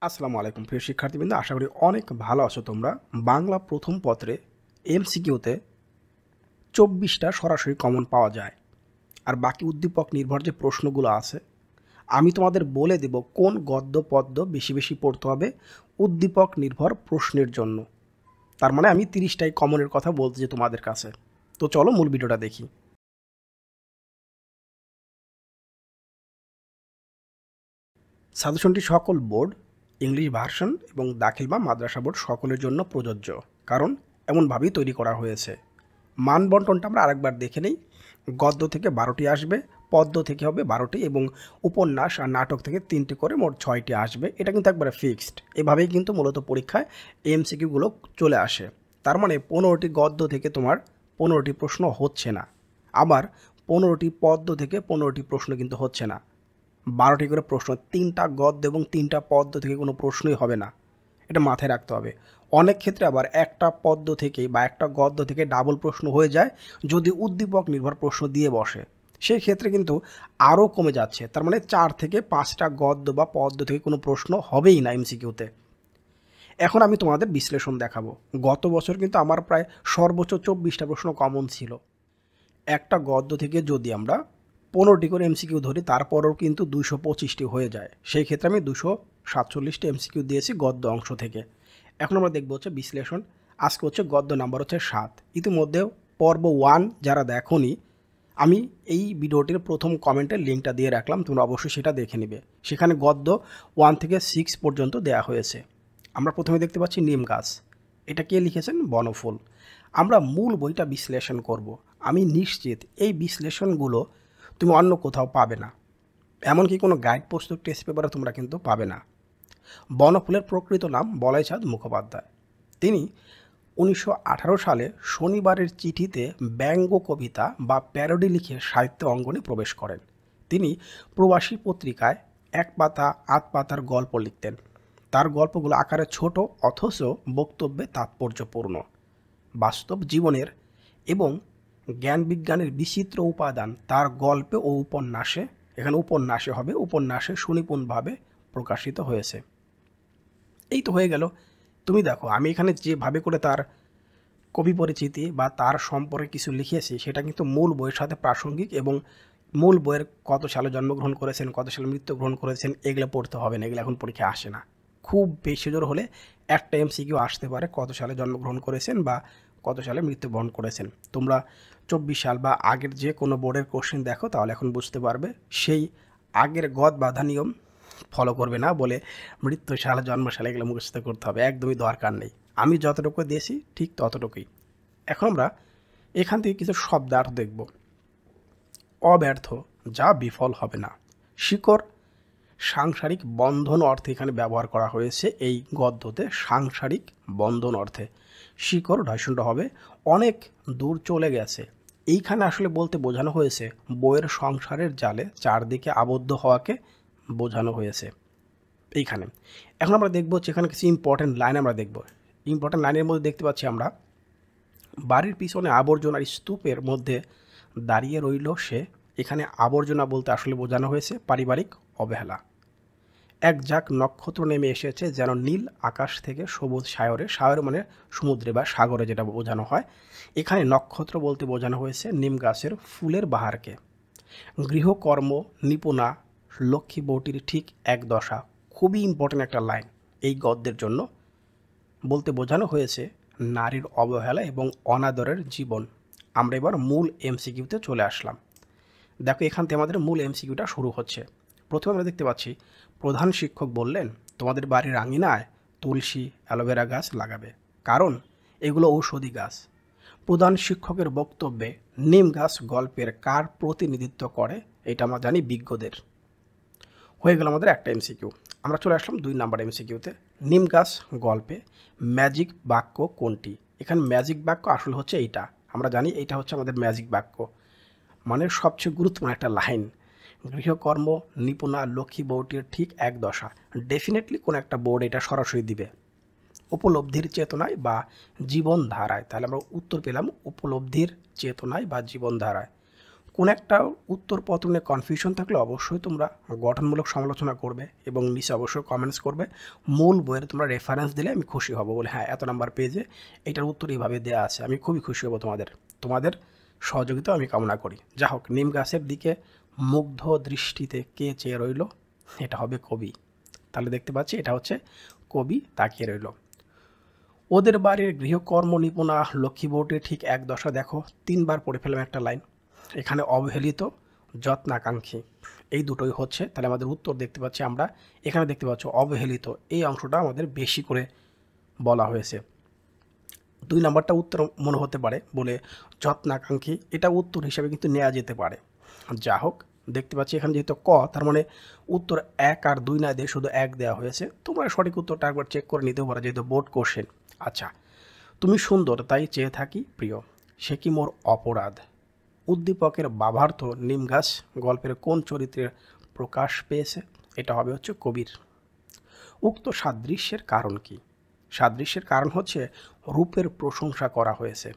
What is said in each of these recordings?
আসসালামু আলাইকুম প্রিয় শিক্ষার্থীবৃন্দ, আশা করি অনেক ভালো আছো তোমরা। বাংলা প্রথম পত্রে এমসিকিউতে 24টা সরাসরি কমন পাওয়া যায়, আর বাকি উদ্দীপক নির্ভর যে প্রশ্নগুলো আছে আমি তোমাদের বলে দেব কোন গদ্য পদ্য বেশি বেশি পড়তে হবে উদ্দীপক নির্ভর প্রশ্নের জন্য। তার মানে আমি 30টাই কমনের কথা বলতে যে তোমাদের কাছে। তো চলো মূল ভিডিওটা দেখি। সাজেশনটি সকল বোর্ড, ইংলিশ ভার্সন এবং দাখিল বা মাদ্রাসা বোর্ড সকলের জন্য প্রযোজ্য, কারণ এমনভাবেই তৈরি করা হয়েছে। মান বন্টনটা আমরা আরেকবার দেখে নেই। গদ্য থেকে 12টি আসবে, পদ্য থেকে হবে 12টি এবং উপন্যাস আর নাটক থেকে 3টি করে মোট 6টি আসবে। এটা কিন্তু একবারে ফিক্সড। এভাবেই কিন্তু মূলত পরীক্ষায় এমসিকিউগুলো চলে আসে। তার মানে 15টি গদ্য থেকে তোমার 15টি প্রশ্ন হচ্ছে না, আবার 15টি পদ্য থেকে 15টি প্রশ্ন কিন্তু হচ্ছে না। 12টি করে প্রশ্ন, 3টা গদ্য এবং 3টা পদ্য থেকে কোনো প্রশ্নই হবে না। এটা মাথায় রাখতে হবে। অনেক ক্ষেত্রে আবার একটা পদ্য থেকে বা একটা গদ্য থেকে ডাবল প্রশ্ন হয়ে যায় যদি উদ্দীপক নির্ভর প্রশ্ন দিয়ে বসে। সেই ক্ষেত্রে কিন্তু আরও কমে যাচ্ছে। তার মানে 4 থেকে 5টা গদ্য বা পদ্য থেকে কোনো প্রশ্ন হবেই না এমসিকিউতে। এখন আমি তোমাদের বিশ্লেষণ দেখাবো। গত বছর কিন্তু আমার প্রায় সর্বোচ্চ 24টা প্রশ্ন কমন ছিল। একটা গদ্য থেকে যদি আমরা 15টি করে এমসিকিউ ধরি, তারপরেও কিন্তু 225টি হয়ে যায়। সেই ক্ষেত্রে আমি 247টি এমসিকিউ দিয়েছি গদ্য অংশ থেকে। এখন আমরা দেখব হচ্ছে বিশ্লেষণ। আজকে হচ্ছে গদ্য নাম্বার হচ্ছে 7। ইতিমধ্যেও পর্ব 1 যারা দেখোনি, আমি এই ভিডিওটির প্রথম কমেন্টের লিঙ্কটা দিয়ে রাখলাম, তোমরা অবশ্যই সেটা দেখে নিবে। সেখানে গদ্য 1 থেকে 6 পর্যন্ত দেয়া হয়েছে। আমরা প্রথমে দেখতে পাচ্ছি নিম গাছ। এটা কে লিখেছেন? বনফুল। আমরা মূল বইটা বিশ্লেষণ করব। আমি নিশ্চিত এই বিশ্লেষণগুলো তুমি অন্য কোথাও পাবে না, এমনকি কোনো গাইড পুস্তক টেস্ট পেপারে তোমরা কিন্তু পাবে না। বনফুলের প্রকৃত নাম বলাইচাঁদ মুখোপাধ্যায়। তিনি 1918 সালে শনিবারের চিঠিতে ব্যঙ্গ কবিতা বা প্যারোডি লিখে সাহিত্য অঙ্গনে প্রবেশ করেন। তিনি প্রবাসী পত্রিকায় 1 পাতা 8 পাতার গল্প লিখতেন। তার গল্পগুলো আকারে ছোট অথচ বক্তব্যে তাৎপর্যপূর্ণ। বাস্তব জীবনের এবং জ্ঞান বিজ্ঞানের বিচিত্র উপাদান তার গল্পে ও উপন্যাসে, এখানে উপন্যাসে হবে, উপন্যাসে সুনিপুণভাবে প্রকাশিত হয়েছে। এই তো হয়ে গেল। তুমি দেখো আমি এখানে যেভাবে করে তার কবি পরিচিতি বা তার সম্পর্কে কিছু লিখেছি সেটা কিন্তু মূল বইয়ের সাথে প্রাসঙ্গিক, এবং মূল বইয়ের কত সালে জন্মগ্রহণ করেছেন, কত সালে মৃত্যুগ্রহণ করেছেন এগুলো পড়তে হবে না, এগুলো এখন পরীক্ষায় আসে না। খুব বেশি জোর হলে একটা এমসিকিউ আসতে পারে কত সালে জন্মগ্রহণ করেছেন বা কত সালে মৃত্যুবরণ করেছেন। তোমরা 24 সাল বা আগের যে কোনো বোর্ডের কোশ্চেন দেখো, তাহলে এখন বুঝতে পারবে। সেই আগের গদ বাধা নিয়ম ফলো করবে না বলে মৃত্যু সাল জন্ম সালে এগুলো মুখস্থ করতে হবে, একদমই দরকার নেই। আমি যতটুকু দিয়েছি ঠিক ততটুকুই। এখন আমরা এখান থেকে কিছু শব্দার্থ দেখব। অব্যর্থ, যা বিফল হবে না। শিকড়, সাংসারিক বন্ধন অর্থে এখানে ব্যবহার করা হয়েছে এই গদ্যতে, সাংসারিক বন্ধন অর্থে। শিকড় ঢয়সূণ্য হবে। অনেক দূর চলে গেছে, এইখানে আসলে বলতে বোঝানো হয়েছে বইয়ের সংসারের জালে চারদিকে আবদ্ধ হওয়াকে বোঝানো হয়েছে এইখানে। এখন আমরা দেখব যেখানে কিছু ইম্পর্টেন্ট লাইন আমরা দেখব। ইম্পর্টেন্ট লাইনের মধ্যে দেখতে পাচ্ছি আমরা, বাড়ির পিছনে আবর্জনার স্তূপের মধ্যে দাঁড়িয়ে রইল সে। এখানে আবর্জনা বলতে আসলে বোঝানো হয়েছে পারিবারিক অবহেলা। এক ঝাঁক নক্ষত্র নেমে এসেছে যেন নীল আকাশ থেকে সবুজ সাগরে, সাগর মানে সমুদ্রে বা সাগরে যেটা বোঝানো হয়। এখানে নক্ষত্র বলতে বোঝানো হয়েছে নিম গাছের ফুলের বাহারকে। গৃহকর্ম নিপুণা লক্ষ্মী বউটির ঠিক এক দশা, খুবই ইম্পর্টেন্ট একটা লাইন এই গদ্যের জন্য। বলতে বোঝানো হয়েছে নারীর অবহেলা এবং অনাদরের জীবন। আমরা এবার মূল এমসিকিউতে চলে আসলাম। দেখো এখান থেকে আমাদের মূল এমসিকিউটা শুরু হচ্ছে। প্রথমে আমরা দেখতে পাচ্ছি, প্রধান শিক্ষক বললেন তোমাদের বাড়ির আঙিনায় তুলসী অ্যালোভেরা গাছ লাগাবে, কারণ এগুলো ঔষধি গাছ। প্রধান শিক্ষকের বক্তব্যে নিম গাছ গল্পের কার প্রতিনিধিত্ব করে? এটা আমরা জানি বিজ্ঞদের। হয়ে গেল আমাদের একটা এমসিকিউ। আমরা চলে আসলাম 2 নাম্বার এমসিকিউতে। নিম গাছ গল্পে ম্যাজিক বাক্য কোনটি? এখানে ম্যাজিক বাক্য আসলে হচ্ছে এইটা, আমরা জানি এইটা হচ্ছে আমাদের ম্যাজিক বাক্য, মানে সবচেয়ে গুরুত্বপূর্ণ একটা লাইন। গৃহকর্ম নিপুণা লক্ষ্মী বউটির ঠিক এক দশা। ডেফিনেটলি কোনো একটা বোর্ড এটা সরাসরি দিবে। উপলব্ধির চেতনায় বা জীবনধারায়, তাহলে আমরা উত্তর পেলাম উপলব্ধির চেতনায় বা জীবনধারায়। কোন একটা উত্তরপত্র নিয়ে কনফিউশন থাকলে অবশ্যই তোমরা গঠনমূলক সমালোচনা করবে এবং নিচে অবশ্যই কমেন্টস করবে। মূল বইয়ের তোমরা রেফারেন্স দিলে আমি খুশি হব, বলে হ্যাঁ এত নাম্বার পেজে এটার উত্তর এইভাবে দেওয়া আছে, আমি খুবই খুশি হব। তোমাদের সহযোগিতা আমি কামনা করি। যা হোক, নিম গাছের দিকে মুগ্ধ দৃষ্টিতে কে চেয়ে রইল, এটা হবে কবি। তাহলে দেখতে পাচ্ছি এটা হচ্ছে কবি তাকিয়ে রইল। ওদের বাড়ির গৃহকর্ম নিপুণা লক্ষ্মী বউটি ঠিক এক দশা দেখো, 3বার পড়ে ফেলাম একটা লাইন। এখানে অবহেলিত, যত্নাকাঙ্ক্ষী, এই দুটোই হচ্ছে। তাহলে আমাদের উত্তর দেখতে পাচ্ছি আমরা এখানে দেখতে পাচ্ছ অবহেলিত, এই অংশটা আমাদের বেশি করে বলা হয়েছে। 2 নাম্বারটা উত্তর মনে হতে পারে বলে যত্নাকাঙ্ক্ষী, এটা উত্তর হিসেবে কিন্তু নেওয়া যেতে পারে। যা হোক, দেখতে পাচ্ছি এখানে যেহেতু ক, তার মানে উত্তর 1 আর 2 না দিয়ে শুধু 1 দেওয়া হয়েছে। তোমরা সঠিক উত্তরটা একবার চেক করে নিতে পারো, যেহেতু বোর্ড কোশ্চেন। আচ্ছা, তুমি সুন্দর তাই চেয়ে থাকি প্রিয়, সে কি মোর অপরাধ। উদ্দীপকের বাবার্থ নিম গাছ গল্পের কোন চরিত্রের প্রকাশ পেয়েছে, এটা হবে হচ্ছে কবির। উক্ত সাদৃশ্যের কারণ কি? সাদৃশ্যের কারণ হচ্ছে রূপের প্রশংসা করা হয়েছে।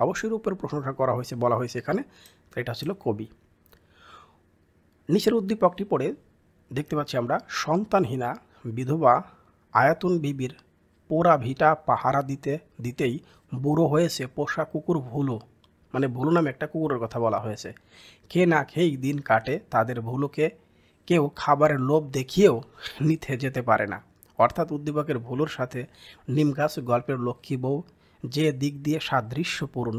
অবশ্যই রূপের প্রশংসা করা হয়েছে, বলা হয়েছে এখানে, তো এটা ছিল কবি। নিচের উদ্দীপকটি পড়ে দেখতে পাচ্ছি আমরা সন্তানহীনা বিধবা আয়াতুন বিবির পোড়া ভিটা পাহারা দিতেই বুড়ো হয়েছে পোষা কুকুর ভুলু, মানে ভুলু নামে একটা কুকুরের কথা বলা হয়েছে। খেয়ে না খেয়েই দিন কাটে তাদের, ভুলুকে কেউ খাবারের লোভ দেখিয়েও নিতে যেতে পারে না। অর্থাৎ উদ্দীপকের ভুলুর সাথে নিম গাছ গল্পের লক্ষ্মী বউ যে দিক দিয়ে সাদৃশ্যপূর্ণ,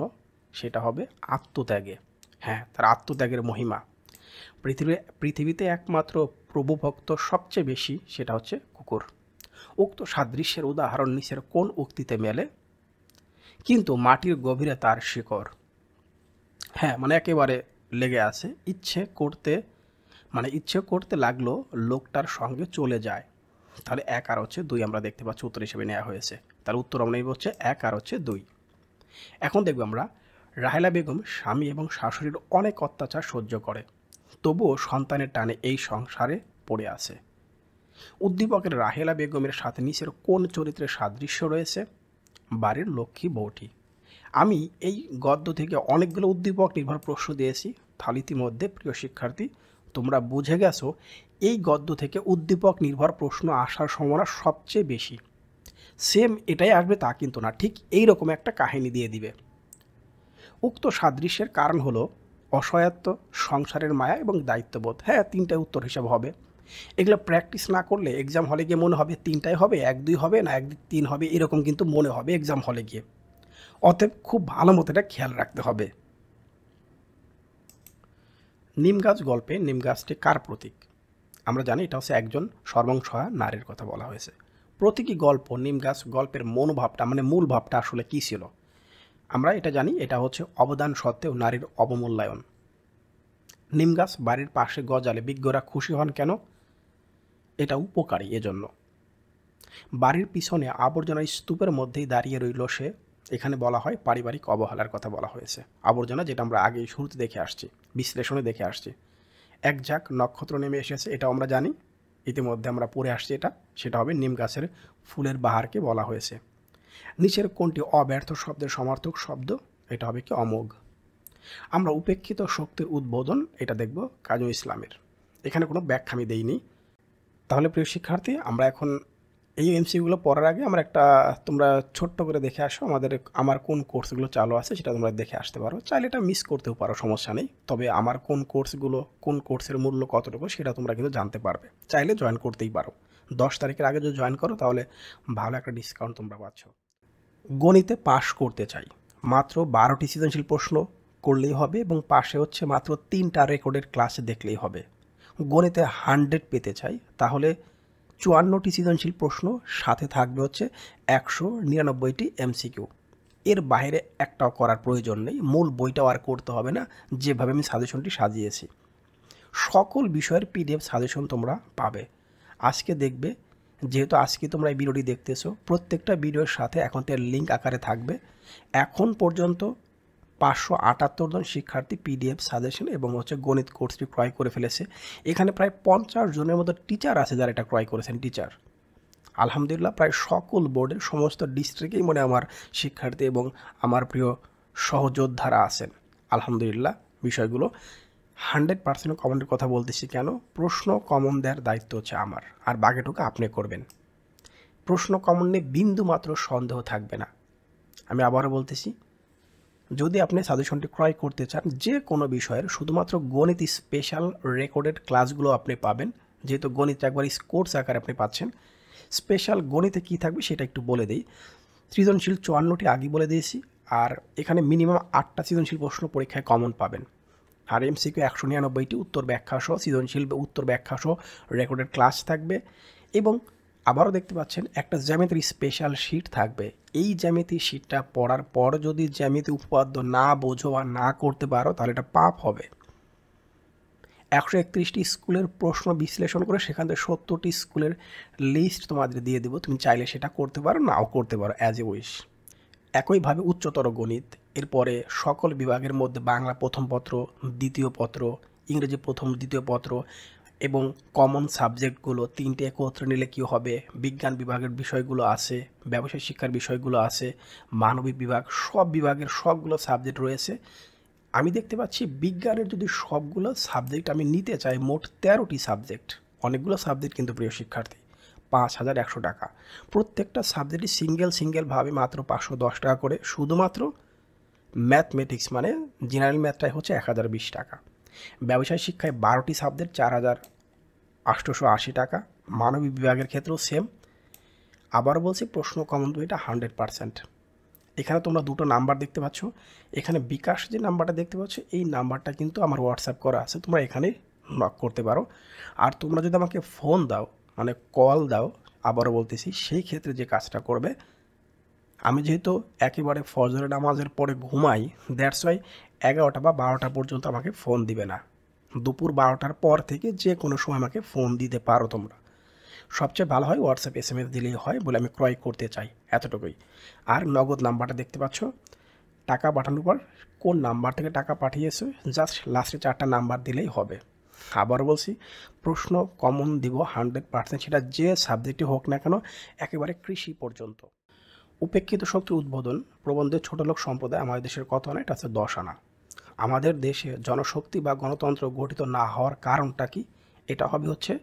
সেটা হবে আত্মত্যাগে। হ্যাঁ, তার আত্মত্যাগের মহিমা। পৃথিবীতে একমাত্র প্রভুভক্ত সবচেয়ে বেশি, সেটা হচ্ছে কুকুর। উক্ত সাদৃশ্যের উদাহরণ নিচের কোন উক্তিতে মেলে? কিন্তু মাটির গভীরে তার শিকড়। হ্যাঁ, মানে একেবারে লেগে আছে। ইচ্ছে করতে লাগলো লোকটার সঙ্গে চলে যায়। তাহলে 1 আর হচ্ছে 2 আমরা দেখতে পাচ্ছি উত্তর হিসেবে নেওয়া হয়েছে। তার উত্তর আমরা নেব হচ্ছে 1 আর হচ্ছে 2। এখন দেখব আমরা রাহেলা বেগম স্বামী এবং শাশুড়ির অনেক অত্যাচার সহ্য করে, তবুও সন্তানের টানে এই সংসারে পড়ে আছে। উদ্দীপকের রাহেলা বেগমের সাথে নিচের কোন চরিত্রের সাদৃশ্য রয়েছে? বাড়ির লক্ষ্মী বউটি। আমি এই গদ্য থেকে অনেকগুলো উদ্দীপক নির্ভর প্রশ্ন দিয়েছি। তাহলে ইতিমধ্যে প্রিয় শিক্ষার্থী, তোমরা বুঝে গেছো এই গদ্য থেকে উদ্দীপক নির্ভর প্রশ্ন আসার সম্ভাবনা সবচেয়ে বেশি। সেম এটাই আসবে তা কিন্তু না, ঠিক এই রকম একটা কাহিনী দিয়ে দিবে। উক্ত সাদৃশ্যের কারণ হলো অসহায়ত্ব, সংসারের মায়া এবং দায়িত্ববোধ। হ্যাঁ, 3টাই উত্তর হিসাব হবে। এগুলো প্র্যাকটিস না করলে এক্সাম হলে গিয়ে মনে হবে 3টাই হবে, 1-2 হবে না 1-3 হবে, এরকম কিন্তু মনে হবে এক্সাম হলে গিয়ে। অতএব খুব ভালো মতো এটা খেয়াল রাখতে হবে। নিম গাছ গল্পে নিম গাছটি কার প্রতীক? আমরা জানি এটা হচ্ছে একজন সর্বংসহায়া নারীর কথা বলা হয়েছে। প্রতীকী গল্প নিম গাছ গল্পের মনোভাবটা, মানে মূল ভাবটা আসলে কী ছিল? আমরা এটা জানি, এটা হচ্ছে অবদান সত্ত্বেও নারীর অবমূল্যায়ন। নিম গাছ বাড়ির পাশে গজালে বিজ্ঞরা খুশি হন কেন? এটা উপকারী এজন্য। বাড়ির পিছনে আবর্জনার স্তূপের মধ্যেই দাঁড়িয়ে রইল সে, এখানে বলা হয় পারিবারিক অবহেলার কথা বলা হয়েছে। আবর্জনা, যেটা আমরা আগেই শুরুতে দেখে আসছি, বিশ্লেষণে দেখে আসছি। এক ঝাঁক নক্ষত্র নেমে এসেছে, এটাও আমরা জানি, ইতিমধ্যে আমরা পড়ে আসছি এটা, সেটা হবে নিম গাছের ফুলের বাহারকে বলা হয়েছে। নিচের কোনটি অব্যর্থ শব্দের সমার্থক শব্দ? এটা হবে কি অমোঘ। আমরা উপেক্ষিত শক্তির উদ্বোধন, এটা দেখব কাজী ইসলামের। এখানে কোনো ব্যাখ্যা আমি দেইনি। তাহলে প্রিয় শিক্ষার্থী, আমরা এখন এই এমসিকিউগুলো পড়ার আগে আমরা তোমরা ছোট্ট করে দেখে আসো আমার কোন কোর্সগুলো চালু আছে, সেটা তোমরা দেখে আসতে পারো। চাইলে এটা মিস করতেও পারো, সমস্যা নেই। তবে আমার কোন কোর্সের মূল্য কতটুকু সেটা তোমরা কিন্তু জানতে পারবে। চাইলে জয়েন করতেই পারো। 10 তারিখের আগে যদি জয়েন করো তাহলে ভালো একটা ডিসকাউন্ট তোমরা পাচ্ছ। গণিতে পাশ করতে চাই, মাত্র 12টি সৃজনশীল প্রশ্ন করলেই হবে এবং পাশে হচ্ছে মাত্র 3টা রেকর্ডের ক্লাসে দেখলেই হবে। গণিতে 100 পেতে চাই, তাহলে 54টি সৃজনশীল প্রশ্ন, সাথে থাকবে হচ্ছে 199টি এমসিকিউ। এর বাইরে একটাও করার প্রয়োজন নেই, মূল বইটাও আর করতে হবে না, যেভাবে আমি সাজেশনটি সাজিয়েছি। সকল বিষয়ের পিডিএফ সাজেশন তোমরা পাবে। আজকে দেখবে, যেহেতু আজকে তোমরা এই ভিডিওটি দেখতেছো, প্রত্যেকটা ভিডিওর সাথে এখন তার লিঙ্ক আকারে থাকবে। এখন পর্যন্ত 578 জন শিক্ষার্থী পিডিএফ সাজেশন এবং হচ্ছে গণিত কোর্সটি ক্রয় করে ফেলেছে। এখানে প্রায় 50 জনের মতো টিচার আছে যারা এটা ক্রয় করেছেন। টিচার আলহামদুলিল্লাহ প্রায় সকল বোর্ডের সমস্ত ডিস্ট্রিক্টেই আমার শিক্ষার্থী এবং আমার প্রিয় সহযোদ্ধারা আছেন। আলহামদুলিল্লাহ বিষয়গুলো 100% কমনের কথা বলতেছি কেন? প্রশ্ন কমন দেওয়ার দায়িত্ব হচ্ছে আমার, আর বাকিটুকু আপনি করবেন। প্রশ্ন কমন নিয়ে বিন্দু মাত্র সন্দেহ থাকবে না। আমি আবারও বলতেছি, যদি আপনি সাজেশনটি ক্রয় করতে চান যে কোনো বিষয়ের, শুধুমাত্র গণিত স্পেশাল রেকর্ডেড ক্লাসগুলো আপনি পাবেন, যেহেতু গণিত একবার কোর্স আকারে আপনি পাচ্ছেন। স্পেশাল গণিতে কী থাকবে সেটা একটু বলে দিই। সৃজনশীল 54টি আগেই বলে দিয়েছি, আর এখানে মিনিমাম 8টা সৃজনশীল প্রশ্ন পরীক্ষায় কমন পাবেন, আর এমসিকিউ 199টি, উত্তর ব্যাখ্যা সহ সৃজনশীল উত্তর ব্যাখ্যা সহ রেকর্ডেড ক্লাস থাকবে। এবং আবারও দেখতে পাচ্ছেন একটা জ্যামিতির স্পেশাল শিট থাকবে। এই জ্যামিতি শিটটা পড়ার পর যদি জ্যামিতি উপপাদ্য না বোঝো বা না করতে পারো তাহলে এটা পাপ হবে। 131টি স্কুলের প্রশ্ন বিশ্লেষণ করে সেখান থেকে 70টি স্কুলের লিস্ট তোমাদের দিয়ে দেবো, তুমি চাইলে সেটা করতে পারো, নাও করতে পারো, অ্যাজ এ উইশ। একইভাবে উচ্চতর গণিত, এরপরে সকল বিভাগের মধ্যে বাংলা প্রথম পত্র, দ্বিতীয় পত্র, ইংরেজি প্রথম দ্বিতীয় পত্র এবং কমন সাবজেক্টগুলো 3টে একত্রে নিলে কী হবে, বিজ্ঞান বিভাগের বিষয়গুলো আছে, ব্যবসায় শিক্ষার বিষয়গুলো আছে, মানবিক বিভাগ, সব বিভাগের সবগুলো সাবজেক্ট রয়েছে। আমি দেখতে পাচ্ছি বিজ্ঞানের যদি সবগুলো সাবজেক্ট আমি নিতে চাই, মোট 13টি সাবজেক্ট, অনেকগুলো সাবজেক্ট কিন্তু প্রিয় শিক্ষার্থী, 5100 টাকা। প্রত্যেকটা সাবজেক্টই সিঙ্গেলভাবে মাত্র 510 টাকা করে। শুধুমাত্র ম্যাথমেটিক্স মানে জেনারেল ম্যাথটাই হচ্ছে 1020 টাকা। ব্যবসায় শিক্ষায় 12টি সাবজেক্ট 4880 টাকা। মানবিক বিভাগের ক্ষেত্রেও সেম। আবারও বলছি, প্রশ্ন কমন তো এটা 100%। এখানে তোমরা দুটো নাম্বার দেখতে পাচ্ছ, এখানে বিকাশ যে নাম্বারটা দেখতে পাচ্ছ এই নাম্বারটা কিন্তু আমার হোয়াটসঅ্যাপ করা আছে, তোমরা এখানে নক করতে পারো। আর তোমরা যদি আমাকে ফোন দাও মানে কল দাও, আবারও বলতেছি, সেই ক্ষেত্রে যে কাজটা করবে, আমি যেহেতু একেবারে ফজরের নামাজের পরে ঘুমাই, দ্যাটস ওয়াই 11টা বা 12টা পর্যন্ত আমাকে ফোন দিবে না। দুপুর 12টার পর থেকে যে কোনো সময় আমাকে ফোন দিতে পারো তোমরা। সবচেয়ে ভালো হয় হোয়াটসঅ্যাপ SMS দিলেই হয়, বলে আমি ক্রয় করতে চাই, এতটুকুই। আর নগদ নাম্বারটা দেখতে পাচ্ছ, টাকা পাঠানোর পর কোন নাম্বার থেকে টাকা পাঠিয়েছো জাস্ট লাস্টে 4টা নাম্বার দিলেই হবে। আবার বলছি, প্রশ্ন কমন দিব 100%, সেটা যে সাবজেক্টই হোক না কেন, একেবারে কৃষি পর্যন্ত। উপেক্ষিত শক্তির উদ্বোধন প্রবন্ধে ছোটলোক সম্প্রদায় আমাদের দেশের কত আনা, এটা হচ্ছে 10 আনা। আমাদের দেশে জনশক্তি বা গণতন্ত্র গঠিত না হওয়ার কারণটা কি? এটা হবে হচ্ছে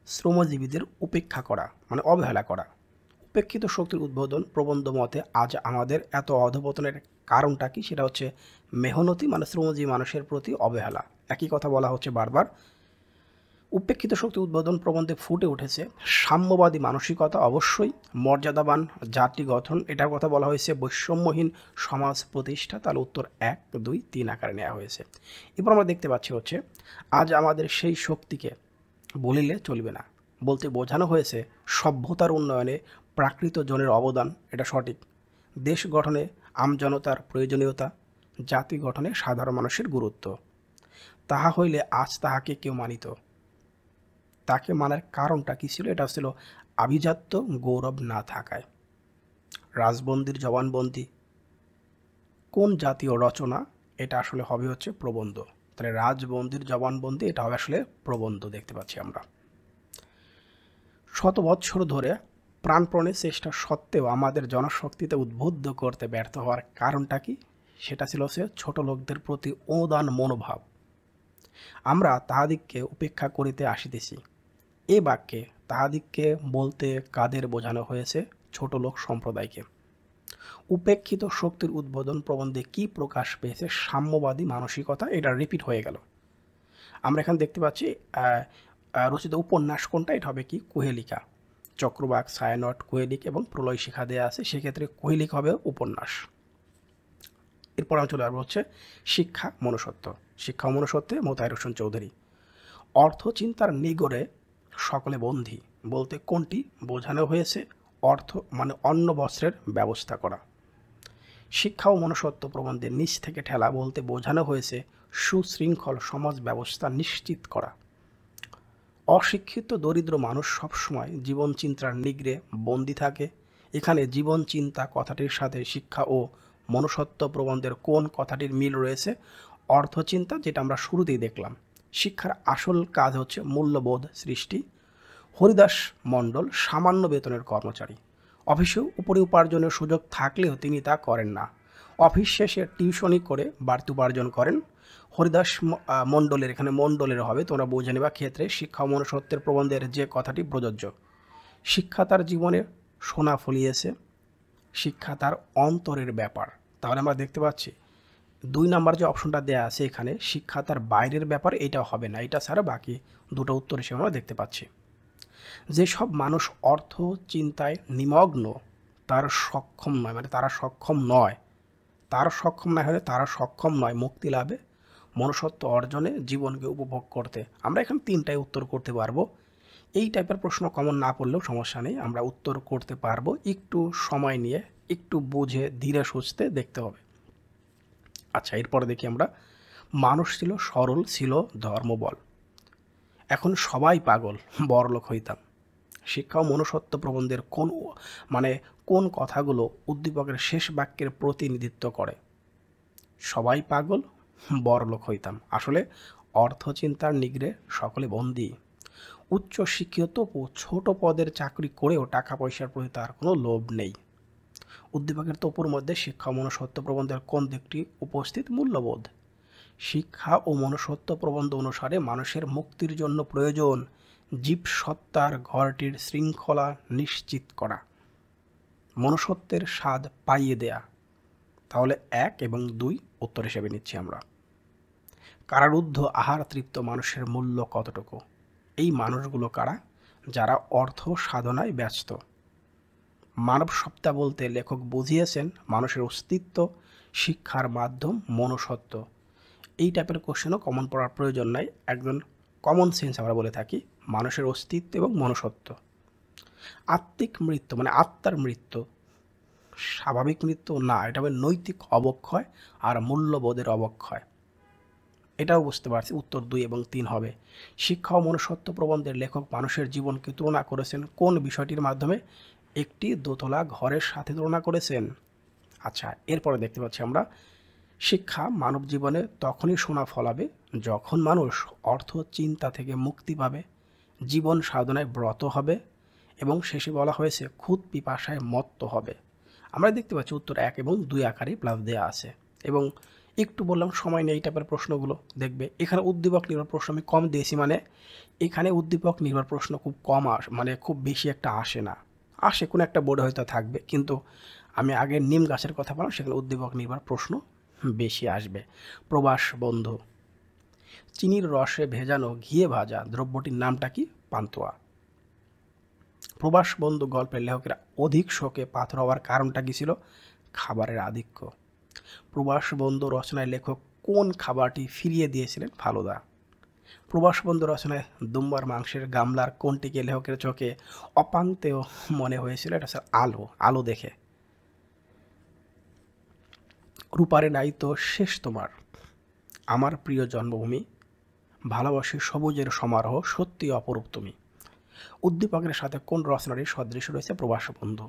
শ্রমজীবীদের উপেক্ষা করা, মানে অবহেলা করা। উপেক্ষিত শক্তির উদ্বোধন প্রবন্ধ মতে আজ আমাদের এত অধপতনের কারণটা কি? সেটা হচ্ছে মেহনতি মানে শ্রমজীবী মানুষের প্রতি অবহেলা। একই কথা বলা হচ্ছে বারবার। উপেক্ষিত শক্তি উদ্বোধন প্রবন্ধে ফুটে উঠেছে সাম্যবাদী মানসিকতা, অবশ্যই মর্যাদাবান জাতি গঠন, এটার কথা বলা হয়েছে বৈষম্যহীন সমাজ প্রতিষ্ঠা, তাহলে উত্তর 1, 2, 3 আকারে নেওয়া হয়েছে। এরপর আমরা দেখতে পাচ্ছি হচ্ছে আজ আমাদের সেই শক্তিকে বলিলে চলবে না, বলতে বোঝানো হয়েছে সভ্যতার উন্নয়নে প্রাকৃত জনের অবদান, এটা সঠিক। দেশ গঠনে আমজনতার প্রয়োজনীয়তা, জাতি গঠনে সাধারণ মানুষের গুরুত্ব। তাহা হইলে আজ তাহাকে কেউ মানিত, তাকে মানার কারণটা কী ছিল? এটা ছিল আভিজাত্য গৌরব না থাকায়। রাজবন্দির জবানবন্দি কোন জাতীয় রচনা? এটা আসলে হবে হচ্ছে প্রবন্ধ। তাহলে রাজবন্দির জবানবন্দি এটা হবে আসলে প্রবন্ধ, দেখতে পাচ্ছি আমরা। শত বৎসর ধরে প্রাণপণে চেষ্টা সত্ত্বেও আমাদের জনশক্তিতে উদ্বুদ্ধ করতে ব্যর্থ হওয়ার কারণটা কি? সেটা ছিল হচ্ছে ছোট লোকদের প্রতি অনুদান মনোভাব। আমরা তাহাদিগকে উপেক্ষা করিতে আসিতেছি। এ বাক্যে তাহাদিগকে বলতে কাদের বোঝানো হয়েছে? ছোট লোক সম্প্রদায়কে। উপেক্ষিত শক্তির উদ্বোধন প্রবন্ধে কি প্রকাশ পেয়েছে? সাম্যবাদী মানসিকতা, এটা রিপিট হয়ে গেল। আমরা এখানে দেখতে পাচ্ছি রচিত উপন্যাস কোনটা? এটা হবে কি? কুহেলিকা। চক্রবাক, ছায়ানট, কুহেলিক এবং প্রলয় শিখা দেওয়া আছে, সেক্ষেত্রে কুহেলিক হবে উপন্যাস। এরপর আমি চলে আসবো হচ্ছে শিক্ষা মনুষ্যত্ব। শিক্ষা ও মনুষ্যত্বে মোতায়ের হোসেন চৌধুরী। অর্থ চিন্তার নিগড়ে সকলে বন্দী বলতে কোনটি বোঝানো হয়েছে? অর্থ মানে অন্ন বস্ত্রের ব্যবস্থা করা। শিক্ষা ও মনুষ্যত্ব প্রবন্ধে নিচ থেকে ঠেলা বলতে বোঝানো হয়েছে সুশৃঙ্খল সমাজ ব্যবস্থা নিশ্চিত করা। অশিক্ষিত দরিদ্র মানুষ সবসময় জীবন চিন্তার নিগড়ে বন্দী থাকে। এখানে জীবন চিন্তা কথাটির সাথে শিক্ষা ও মনুষ্যত্ব প্রবন্ধের কোন কথাটির মিল রয়েছে? অর্থচিন্তা, যেটা আমরা শুরুতেই দেখলাম। শিক্ষার আসল কাজ হচ্ছে মূল্যবোধ সৃষ্টি। হরিদাস মণ্ডল সামান্য বেতনের কর্মচারী। অফিসেও উপরে উপার্জনের সুযোগ থাকলেও তিনি তা করেন না। অফিস শেষে টিউশনি করে বাড়তি উপার্জন করেন। মণ্ডলের, এখানে মণ্ডলের হবে, তোমরা বুঝে নেবা। ক্ষেত্রে শিক্ষা ও মনুষ্যত্বের প্রবন্ধের যে কথাটি প্রযোজ্য। শিক্ষা তার জীবনে সোনা ফলিয়েছে, শিক্ষা তার অন্তরের ব্যাপার। তাহলে আমরা দেখতে পাচ্ছি 2 নাম্বার যে অপশনটা দেয়া আছে এখানে, শিক্ষা তার বাইরের ব্যাপার, এটা হবে না। এটা ছাড়া বাকি দুটো উত্তর হিসেবে আমরা দেখতে পাচ্ছি। যেসব মানুষ অর্থ চিন্তায় নিমগ্ন তার সক্ষম নয়, মানে তারা সক্ষম নয়, তারা সক্ষম নয় মুক্তি লাভে, মনুষ্যত্ব অর্জনে, জীবনকে উপভোগ করতে। আমরা এখানে 3টাই উত্তর করতে পারবো। এই টাইপের প্রশ্ন কমন না পড়লেও সমস্যা নেই, আমরা উত্তর করতে পারবো। একটু সময় নিয়ে, একটু বুঝে ধীরে সুস্থে দেখতে হবে। আচ্ছা, এরপরে দেখি আমরা, মানুষ ছিল সরল, ছিল ধর্মবল, এখন সবাই পাগল, বড়লোক হইতাম। শিক্ষা ও মনুষ্যত্ব প্রবন্ধের কোন কথাগুলো উদ্দীপকের শেষ বাক্যের প্রতিনিধিত্ব করে? সবাই পাগল, বড়লোক হইতাম। আসলে অর্থচিন্তার নিগ্রে সকলে বন্দী। উচ্চ শিক্ষিত তবু ছোট পদের চাকরি করেও টাকা পয়সার প্রতি তার কোনো লোভ নেই। উদ্দীপকের তপুর মধ্যে শিক্ষা ও মনুষ্যত্ব প্রবন্ধের কোন দিকটি উপস্থিত? মূল্যবোধ। শিক্ষা ও মনুষ্যত্ব প্রবন্ধ অনুসারে মানুষের মুক্তির জন্য প্রয়োজন জীবসত্তার ঘরটির শৃঙ্খলা নিশ্চিত করা, মনুষ্যত্বের স্বাদ পাইয়ে দেয়া। তাহলে 1 এবং 2 উত্তর হিসেবে নিচ্ছি আমরা। কারারুদ্ধ আহার তৃপ্ত মানুষের মূল্য কতটুকু? এই মানুষগুলো কারা? যারা অর্থ সাধনায় ব্যস্ত। মানব সত্তা বলতে লেখক বুঝিয়েছেন মানুষের অস্তিত্ব, শিক্ষার মাধ্যম মনুষ্যত্ব। এই টাইপের কোশ্চেনও কমন পড়ার প্রয়োজন নাই, একজন কমন সেন্স আমরা বলে থাকি, মানুষের অস্তিত্ব এবং মনুষ্যত্ব। আত্মিক মৃত্যু মানে আত্মার মৃত্যু, স্বাভাবিক মৃত্যু না, এটা হবে নৈতিক অবক্ষয় আর মূল্যবোধের অবক্ষয়। এটাও বুঝতে পারছি, উত্তর 2 এবং 3 হবে। শিক্ষা ও মনুষ্যত্ব প্রবন্ধের লেখক মানুষের জীবনকে তুলনা করেছেন কোন বিষয়টির মাধ্যমে? একটি দোতলা ঘরের সাথে তুলনা করেছেন। আচ্ছা, এরপরে দেখতে পাচ্ছি আমরা, শিক্ষা মানব জীবনে তখনই সোনা ফলাবে যখন মানুষ অর্থ চিন্তা থেকে মুক্তি পাবে, জীবন সাধনায় ব্রত হবে এবং শেষে বলা হয়েছে খুদ পিপাসায় মত্ত হবে। আমরা দেখতে পাচ্ছি উত্তর 1 এবং 2 আকারে প্লাস দেওয়া আছে। এবং একটু বললাম সময় নেই এই টাইপের প্রশ্নগুলো দেখবে। এখানে উদ্দীপক নির্ভর প্রশ্ন আমি কম দিয়েছি, মানে এখানে উদ্দীপক নির্ভর প্রশ্ন খুব কম মানে খুব বেশি একটা আসে না। আসে কোনো একটা বোর্ডে হয়তো থাকবে, কিন্তু আমি আগে নিম গাছের কথা বললাম, সেখানে উদ্দীপক নির্ভর প্রশ্ন বেশি আসবে। প্রবাস বন্ধু। চিনির রসে ভেজানো ঘিয়ে ভাজা দ্রব্যটির নামটা কি? পান্তুয়া। প্রবাস বন্ধু গল্পের লেখকেরা অধিক শোকে পাথর হওয়ার কারণটা কি ছিল? খাবারের আধিক্য। প্রবাস বন্ধু রচনায় লেখক কোন খাবারটি ফিরিয়ে দিয়েছিলেন? ফালুদা। প্রবাস বন্ধু রচনায় দুম্বার মাংসের গামলার কোনটিকে লেখকের চোখে অপান্তেয় মনে হয়েছিল? এটা স্যার আলো দেখে। রূপারে নাই তো শেষ তোমার, আমার প্রিয় জন্মভূমি, ভালোবাসি সবুজের সমারোহ, সত্যি অপরূপ তুমি। উদ্দীপকের সাথে কোন রচনাটির সদৃশ্য রয়েছে? প্রবাস বন্ধু।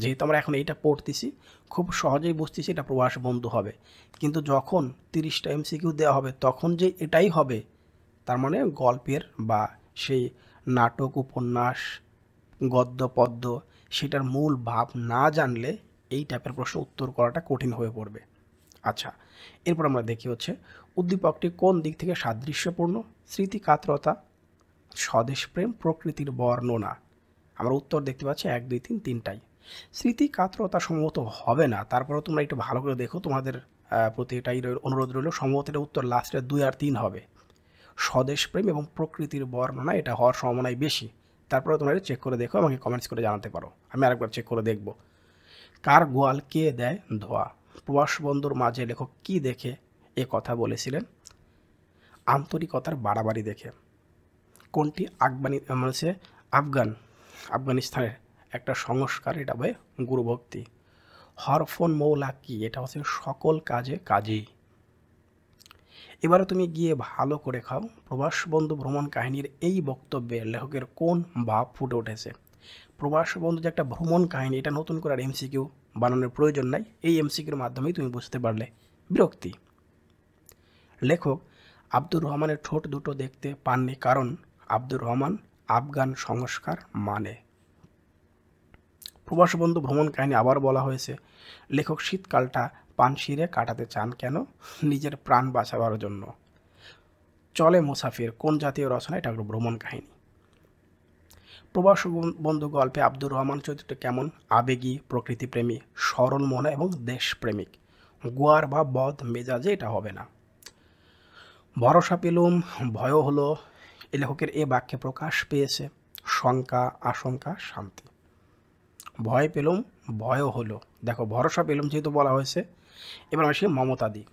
যেহেতু আমরা এখন এইটা পড়তেছি, খুব সহজেই বুঝতেছি এটা প্রবাস বন্ধু হবে, কিন্তু যখন 30টা MCQ দেওয়া হবে তখন যে এটাই হবে তার মানে গল্পের বা সেই নাটক উপন্যাস গদ্য পদ্য সেটার মূল ভাব না জানলে এই টাইপের প্রশ্ন উত্তর করাটা কঠিন হয়ে পড়বে। আচ্ছা, এরপর আমরা দেখি হচ্ছে উদ্দীপকটি কোন দিক থেকে সাদৃশ্যপূর্ণ? স্মৃতিকাতরতা, স্বদেশপ্রেম, প্রকৃতির বর্ণনা। আমরা উত্তর দেখতে পাচ্ছি 1 2 3 তিনটাই। স্মৃতিকাতরতা সম্ভবত হবে না, তারপরেও তোমরা একটু ভালো করে দেখো, তোমাদের প্রতি এটাই অনুরোধ রইল। সম্ভবত এটা উত্তর লাস্টে 2 আর 3 হবে। স্বদেশপ্রেম এবং প্রকৃতির বর্ণনা এটা হওয়ার সম্ভাবনাই বেশি। তারপরে তোমরা এটা চেক করে দেখো, আমাকে কমেন্টস করে জানাতে পারো, আমি আরেকবার চেক করে দেখব। কার গোয়াল কে দেয় ধোয়া? প্রবাস বন্ধুর মাঝে লেখক কি দেখে এ কথা বলেছিলেন? আন্তরিকতার বাড়াবাড়ি দেখে। কোনটি আফগানিস্তানের একটা সংস্কার, এটা হবে গুরুভক্তি। হরফন মৌলা কি? এটা হচ্ছে সকল কাজে কাজী। এবারে তুমি গিয়ে ভালো করে খাও। প্রবাস বন্ধু ভ্রমণ কাহিনীর এই বক্তব্যে লেখকের কোন ভাব ফুটে উঠেছে? প্রবাস বন্ধু যে একটা ভ্রমণ কাহিনী, এটা নতুন করে আর MCQ বানানোর প্রয়োজন নাই, এই MCQর মাধ্যমেই তুমি বুঝতে পারলে। বিরক্তি। লেখক আব্দুর রহমানের ঠোঁট দুটো দেখতে পাননি কারণ আব্দুর রহমান আফগান সংস্কার মানে। প্রবাসী বন্ধু ভ্রমণ কাহিনী আবার বলা হয়েছে, লেখক শীতকালটা পানশিরে কাটাতে চান কেন? নিজের প্রাণ বাঁচাবার জন্য। চলে মুসাফির কোন জাতীয় রচনা? এটা হলো ভ্রমণ কাহিনী। প্রবাসী বন্ধু গল্পে আব্দুর রহমান চরিত্রটি কেমন? আবেগী, প্রকৃতিপ্রেমী, সরল মনা এবং দেশপ্রেমিক। গোয়ার বা বদ মেজাজে এটা হবে না। ভরসা পেলুম, ভয়ও হলো। এ লেখকের এ বাক্যে প্রকাশ পেয়েছে শঙ্কা, আশঙ্কা, শান্তি। ভয় পেলুম, ভয়ও হলো। দেখো ভরসা পেলুম যেহেতু বলা হয়েছে, এবার আসি মমতাদি।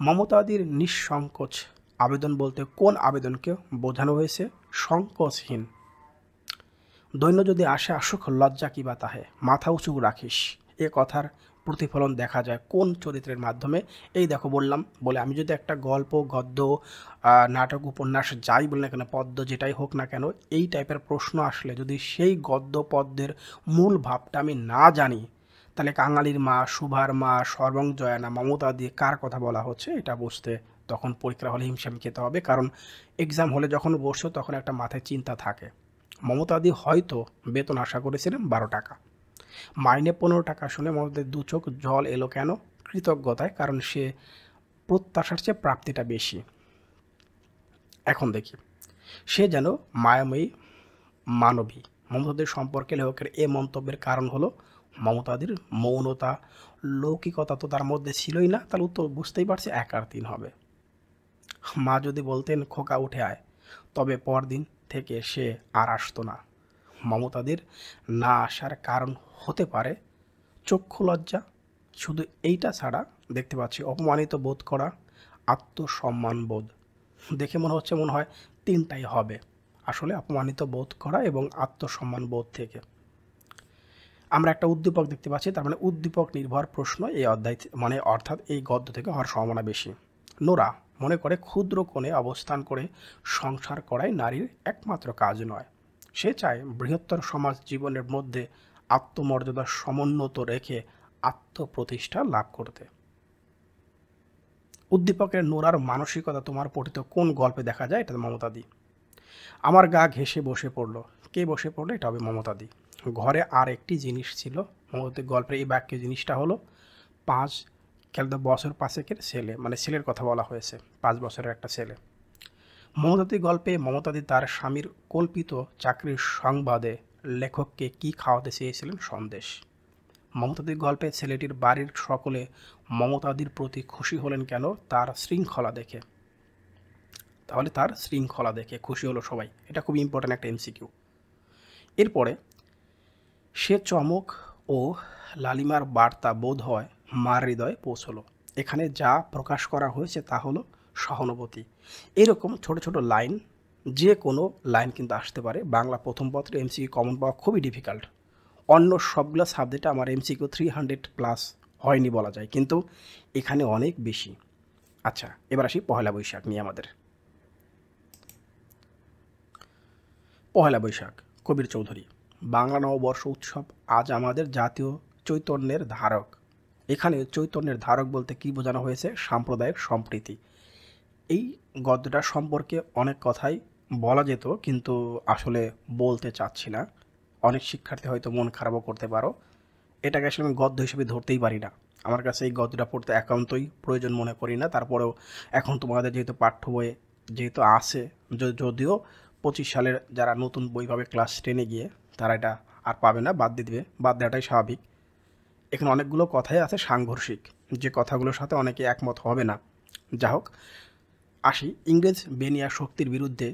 মমতাদির নিঃসংকোচ আবেদন বলতে কোন আবেদনকে বোঝানো হয়েছে? সংকোচহীন। দৈন্য যদি আসে আসুক, লজ্জা কি বা তাহে, মাথা উঁচু রাখিস। এ কথার প্রতিফলন দেখা যায় কোন চরিত্রের মাধ্যমে? এই দেখো বললাম, বলে আমি যদি একটা গল্প, গদ্য, নাটক, উপন্যাস যাই বলি না কেন, পদ্য যেটাই হোক না কেন, এই টাইপের প্রশ্ন আসলে যদি সেই গদ্য পদ্যের মূল ভাবটা আমি না জানি, তাহলে কাঙালির মা, সুভার মা, সর্বং জয়ানা, মমতা দিয়ে কার কথা বলা হচ্ছে এটা বুঝতে তখন পরীক্ষা হলে হিমশিম খেতে হবে। কারণ এক্সাম হলে যখন বসছো তখন একটা মাথায় চিন্তা থাকে। মমতাদি হয়তো বেতন আশা করেছিলেন 12 টাকা, মাইনে 15 টাকা শুনে মমতাদির দু চোখ জল এলো কেন? কৃতজ্ঞতায়, কারণ সে প্রত্যাশার চেয়ে প্রাপ্তিটা বেশি। এখন দেখি, সে যেন মায়াময়ী মানবী। মমতাদির সম্পর্কে লেখকের এ মন্তব্যের কারণ হলো মমতাদির মৌনতা, লৌকিকতা তো তার মধ্যে ছিলই না, তাহলে উত্তর বুঝতেই পারছি 1 আর 3 হবে। মা যদি বলতেন খোকা উঠে আয়, তবে পরদিন থেকে সে আর আসতো না। মমতাদির না আসার কারণ হতে পারে চক্ষু লজ্জা, শুধু এইটা ছাড়া দেখতে পাচ্ছি অপমানিত বোধ করা, আত্মসম্মান বোধ। দেখে মনে হয় 3টাই হবে। আসলে অপমানিত বোধ করা এবং আত্মসম্মান বোধ থেকে আমরা একটা উদ্দীপক দেখতে পাচ্ছি, তার মানে উদ্দীপক নির্ভর প্রশ্ন এই অধ্যায় মানে অর্থাৎ এই গদ্য থেকে হওয়ার সম্ভাবনা বেশি। নোরা মনে করে ক্ষুদ্র কোণে অবস্থান করে সংসার করাই নারীর একমাত্র কাজ নয়। সে চায় বৃহত্তর সমাজ জীবনের মধ্যে আত্মমর্যাদার সমুন্নত রেখে আত্মপ্রতিষ্ঠা লাভ করতে। উদ্দীপকের নোরার মানসিকতা তোমার পঠিত কোন গল্পে দেখা যায়? এটা মমতাদি। আমার গা ঘেঁষে বসে পড়লো, কে বসে পড়লো? এটা হবে মমতাদি। ঘরে আর একটি জিনিস ছিল। মমতাদির গল্পের এই বাক্যে জিনিসটা হলো 5 বছর পাঁচেকের ছেলে, মানে ছেলের কথা বলা হয়েছে, 5 বছরের একটা ছেলে। মমতাদি গল্পে মমতাদি তার স্বামীর কল্পিত চাকরির সংবাদে লেখককে কি খাওয়াতে চেয়েছিলেন? সন্দেশ। মমতাদির গল্পে ছেলেটির বাড়ির সকলে মমতাদির প্রতি খুশি হলেন কেন? তার শৃঙ্খলা দেখে। তাহলে তার শৃঙ্খলা দেখে খুশি হলো সবাই। এটা খুব ইম্পর্ট্যান্ট একটা এমসিকিউ। এরপরে সে চমক ও লালিমার বার্তা বোধ হয় মার হৃদয়ে পৌঁছলো। এখানে যা প্রকাশ করা হয়েছে তা হলো সহানুভূতি। এরকম ছোট ছোট লাইন, যে কোনো লাইন কিন্তু আসতে পারে। বাংলা প্রথম পত্রে এমসিকিউ কমন পাওয়া খুবই ডিফিকাল্ট। অন্য সবগুলো সাবজেক্টে আমার এমসিকিউ 300+ হয়নি বলা যায়, কিন্তু এখানে অনেক বেশি। আচ্ছা, এবার আসি পহেলা বৈশাখ নিয়ে আমাদের। পহেলা বৈশাখ, কবির চৌধুরী। বাংলা নববর্ষ উৎসব আজ আমাদের জাতীয় চৈতন্যের ধারক। এখানে চৈতন্যের ধারক বলতে কি বোঝানো হয়েছে? সাম্প্রদায়িক সম্প্রীতি। এই গদ্যটা সম্পর্কে অনেক কথাই বলা যেত, কিন্তু আসলে বলতে চাচ্ছি না। অনেক শিক্ষার্থী হয়তো মন খারাপও করতে পারো। এটাকে আসলে আমি গদ্য হিসেবে ধরতেই পারি না। আমার কাছে এই গদ্যটা পড়তে একান্তই প্রয়োজন মনে করি না। তারপরেও এখন তোমাদের যেহেতু পাঠ্য বইয়ে যেহেতু আছে, যদিও 25 সালের যারা নতুন বই পাবে ক্লাস 10-এ গিয়ে, তারা এটা আর পাবে না, বাদ দিয়ে দেবে। বাদ দেওয়াটাই স্বাভাবিক। এখানে অনেকগুলো কথাই আছে সাংঘর্ষিক, যে কথাগুলোর সাথে অনেকে একমত হবে না। যা হোক, আসি। ইংরেজ বেনিয়া শক্তির বিরুদ্ধে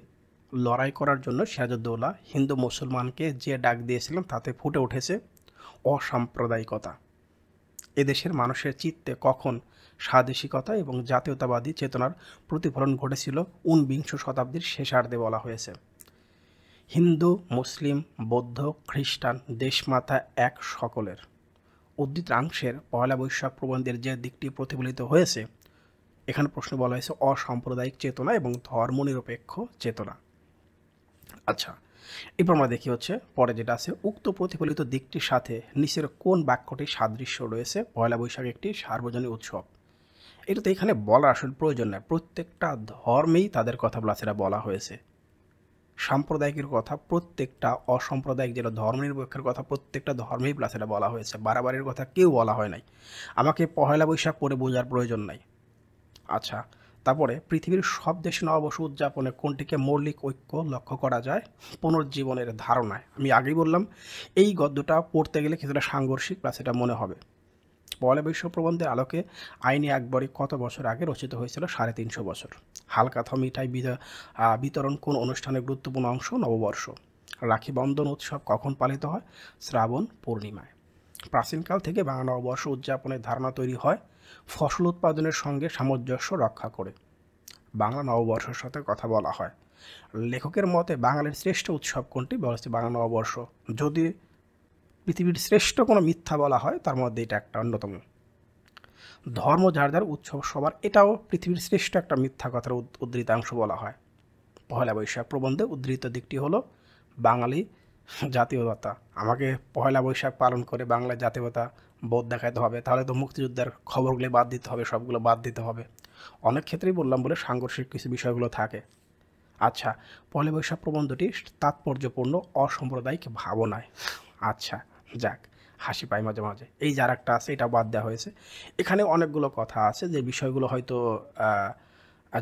লড়াই করার জন্য সিরাজউদ্দৌলা হিন্দু মুসলমানকে যে ডাক দিয়েছিলেন তাতে ফুটে উঠেছে অসাম্প্রদায়িকতা। এদেশের মানুষের চিত্তে কখন স্বাদেশিকতা এবং জাতীয়তাবাদী চেতনার প্রতিফলন ঘটেছিল 19বিংশ শতাব্দীর শেষার্ধে বলা হয়েছে। হিন্দু, মুসলিম, বৌদ্ধ, খ্রিস্টান দেশমাতা এক সকলের। উদ্ধৃতাংশের পয়লা বৈশাখ প্রবন্ধের যে দিকটি প্রতিফলিত হয়েছে, এখানে প্রশ্ন বলা হয়েছে অসাম্প্রদায়িক চেতনা এবং ধর্মনিরপেক্ষ চেতনা। আচ্ছা, এরপর আমরা দেখি হচ্ছে পরে যেটা আছে, উক্ত প্রতিফলিত দিকটির সাথে নিচের কোন বাক্যটির সাদৃশ্য রয়েছে? পয়লা বৈশাখ একটি সার্বজনীন উৎসব। এটা তো এখানে বলার আসলে প্রয়োজন নয়, প্রত্যেকটা ধর্মেই তাদের কথা বলা সেটা বলা হয়েছে। সাম্প্রদায়িকের কথা প্রত্যেকটা, অসাম্প্রদায়িক যেটা ধর্মনিরপেক্ষের কথা প্রত্যেকটা ধর্মেই প্লাস এটা বলা হয়েছে, বাড়াবাড়ির কথা কেউ বলা হয় নাই। আমাকে পহেলা বৈশাখ পড়ে বোঝার প্রয়োজন নাই। আচ্ছা, তারপরে পৃথিবীর সব দেশে নববর্ষ উদযাপনে কোনটিকে মৌলিক ঐক্য লক্ষ্য করা যায়? পুনর্জীবনের ধারণায়। আমি আগেই বললাম এই গদ্যটা পড়তে গেলে কিছুটা সাংঘর্ষিক প্লাস এটা মনে হবে। পয়লা বৈশাখ প্রবন্ধের আলোকে আইনি আকবরী কত বছর আগে রচিত হয়েছিল? 350 বছর। হালকা মিঠাই বিতরণ কোন অনুষ্ঠানের গুরুত্বপূর্ণ অংশ? নববর্ষ। রাখি বন্ধন উৎসব কখন পালিত হয়? শ্রাবণ পূর্ণিমায়। প্রাচীনকাল থেকে বাংলা নববর্ষ উদযাপনের ধারণা তৈরি হয় ফসল উৎপাদনের সঙ্গে সামঞ্জস্য রক্ষা করে। বাংলা নববর্ষের সাথে কথা বলা হয়। লেখকের মতে বাঙালির শ্রেষ্ঠ উৎসব কোনটি? বলছে বাংলা নববর্ষ। যদি পৃথিবীর শ্রেষ্ঠ কোনো মিথ্যা বলা হয় তার মধ্যে এটা একটা অন্যতম। ধর্ম যার যার উৎসব সবার, এটাও পৃথিবীর শ্রেষ্ঠ একটা মিথ্যা কথার উদ্ধৃতাংশ বলা হয়। পহেলা বৈশাখ প্রবন্ধে উদ্ধৃত দিকটি হলো বাঙালি জাতীয়তা। আমাকে পহেলা বৈশাখ পালন করে বাংলা জাতীয়তা বোধ দেখাতে হবে, তাহলে তো মুক্তিযুদ্ধের খবরগুলো বাদ দিতে হবে, সবগুলো বাদ দিতে হবে। অনেক ক্ষেত্রেই বললাম বলে সাংঘর্ষিক কিছু বিষয়গুলো থাকে। আচ্ছা, পহেলা বৈশাখ প্রবন্ধটি তাৎপর্যপূর্ণ অসাম্প্রদায়িক ভাবনায়। আচ্ছা, যাক, হাসি পায় মাঝে মাঝে। এই যার একটা আছে এটা বাদ দেওয়া হয়েছে। এখানে অনেকগুলো কথা আছে যে বিষয়গুলো হয়তো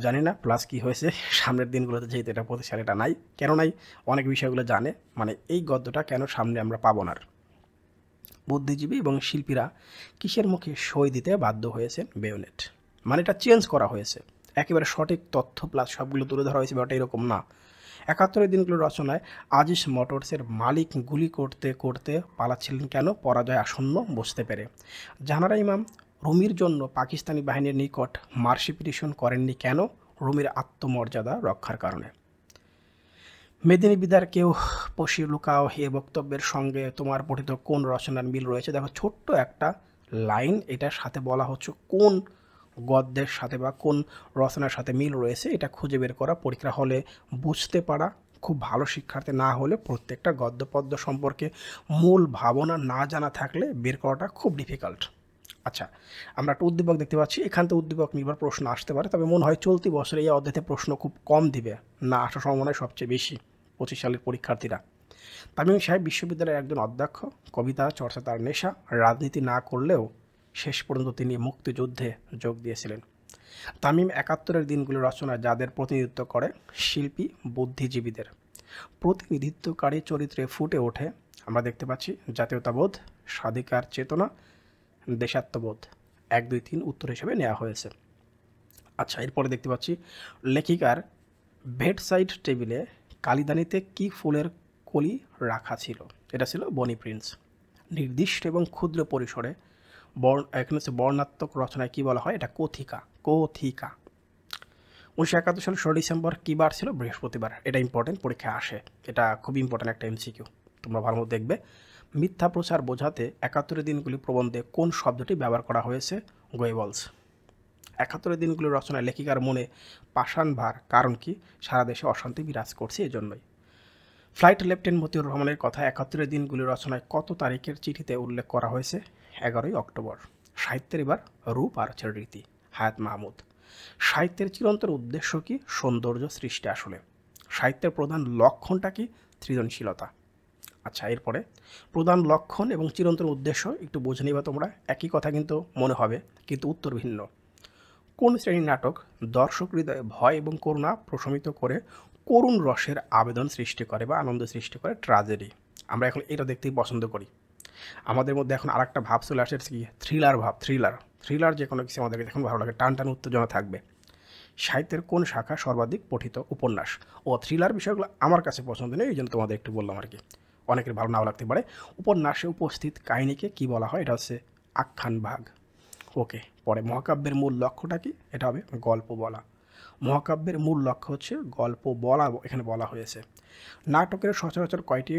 জানি না, প্লাস কি হয়েছে সামনের দিনগুলোতে যেহেতু এটা প্রতিষ্ঠান এটা নাই, কেন নাই অনেক বিষয়গুলো জানে, মানে এই গদ্যটা কেন সামনে আমরা পাবো না। বুদ্ধিজীবী এবং শিল্পীরা কিসের মুখে সই দিতে বাধ্য হয়েছেন? বেয়োনেট। মানে এটা চেঞ্জ করা হয়েছে, একেবারে সঠিক তথ্য প্লাস সবগুলো তুলে ধরা হয়েছে, ব্যাপারটা এরকম না। 71 দিনগুলোর রচনায় আজিজ মোটরসের মালিক গুলি করতে করতে পালাচ্ছিলেন কেন? পরাজয় আসন্ন বুঝতে পেরে। জাহানারা ইমাম রুমির জন্য পাকিস্তানি বাহিনীর নিকট মার্সি পিটিশন করেননি কেন? রুমির আত্মমর্যাদা রক্ষার কারণে। মেদিনী বিদার কেউ পশি লুকাও এ বক্তব্যের সঙ্গে তোমার পঠিত কোন রচনার মিল রয়েছে? দেখো, ছোট্ট একটা লাইন, এটার সাথে বলা হচ্ছে কোন গদ্যের সাথে বা কোন রচনার সাথে মিল রয়েছে, এটা খুঁজে বের করা, পরীক্ষা হলে বুঝতে পারা। খুব ভালো শিক্ষার্থী না হলে প্রত্যেকটা গদ্যপদ্য সম্পর্কে মূল ভাবনা না জানা থাকলে বের করাটা খুব ডিফিকাল্ট। আচ্ছা, আমরা একটা উদ্দীপক দেখতে পাচ্ছি, এখান থেকে উদ্দীপক নির্ভর প্রশ্ন আসতে পারে, তবে মনে হয় চলতি বছরে এই অধ্যায়তে প্রশ্ন খুব কম দিবে, না আসার সম্ভাবনা সবচেয়ে বেশি 25 সালের পরীক্ষার্থীরা। তামিম সাহেব বিশ্ববিদ্যালয়ের একজন অধ্যক্ষ, কবিতা চর্চা তার নেশা, রাজনীতি না করলেও শেষ পর্যন্ত তিনি মুক্তিযুদ্ধে যোগ দিয়েছিলেন। তামিম 71 দিনগুলো রচনায় যাদের প্রতিনিধিত্ব করে? শিল্পী, বুদ্ধিজীবীদের। প্রতিনিধিত্বকারী চরিত্রে ফুটে ওঠে আমরা দেখতে পাচ্ছি জাতীয়তাবোধ, স্বাধিকার চেতনা, দেশাত্মবোধ। 1, 2, 3 উত্তর হিসেবে নেওয়া হয়েছে। আচ্ছা, এরপরে দেখতে পাচ্ছি লেখিকার বেডসাইড টেবিলে কালিদানিতে কি ফুলের কলি রাখা ছিল? এটা ছিল বনি প্রিন্স। নির্দিষ্ট এবং ক্ষুদ্র পরিসরে এখানে হচ্ছে বর্ণাত্মক রচনায় কি বলা হয়? এটা কথিকা। কথিকা। 1971 সালের 16 ডিসেম্বর কী বার ছিল? বৃহস্পতিবার। এটা ইম্পর্টেন্ট, পরীক্ষায় আসে, এটা খুব ইম্পর্টেন্ট একটা এমসিকিউ, তোমরা ভালো মতো দেখবে। মিথ্যা প্রচার বোঝাতে 71 দিনগুলি প্রবন্ধে কোন শব্দটি ব্যবহার করা হয়েছে? গোয়েবলস। 71 দিনগুলির রচনায় লেখিকার মনে পাষাণ ভার, কারণ কি? সারা দেশে অশান্তি বিরাজ করছে, এজন্যই। ফ্লাইট লেফটেন্যান্ট মতিউর রহমানের কথা 71 দিনগুলির রচনায় কত তারিখের চিঠিতে উল্লেখ করা হয়েছে? 11 অক্টোবর। সাহিত্যের এবার রূপ আর হচ্ছে রীতি, হায়াত মাহমুদ। সাহিত্যের চিরন্তন উদ্দেশ্য কি? সৌন্দর্য সৃষ্টি। আসলে সাহিত্যের প্রধান লক্ষণটা কি? সৃজনশীলতা। আচ্ছা, এরপরে প্রধান লক্ষণ এবং চিরন্তন উদ্দেশ্য একটু বুঝে নিবা তোমরা, একই কথা কিন্তু মনে হবে, কিন্তু উত্তর ভিন্ন। কোন শ্রেণীর নাটক দর্শক হৃদয়ে ভয় এবং করুণা প্রশমিত করে করুণ রসের আবেদন সৃষ্টি করে বা আনন্দ সৃষ্টি করে? ট্র্যাজেডি। আমরা এখন এটা দেখতেই পছন্দ করি। আমাদের মধ্যে এখন আরেকটা ভাব চলে আসে, কি? থ্রিলার ভাব। থ্রিলার যে কোনো কিছু আমাদেরকে এখন ভালো লাগে, টান টান উত্তেজনা থাকবে। সাহিত্যের কোন শাখা সর্বাধিক পঠিত? উপন্যাস। ও থ্রিলার বিষয়গুলো আমার কাছে পছন্দ নেই, এই জন্য তোমাদের একটু বললাম আর কি, অনেকের ভালো নাও লাগতে পারে। উপন্যাসে উপস্থিত কাহিনীকে কি বলা হয়? এটা হচ্ছে আখ্যান ভাগ। ওকে, পরে মহাকাব্যের মূল লক্ষ্যটা কি? এটা হবে গল্প বলা। মহাকাব্যের মূল লক্ষ্য হচ্ছে গল্প বলা, এখানে বলা হয়েছে। নাটকের সচরাচর কয়টি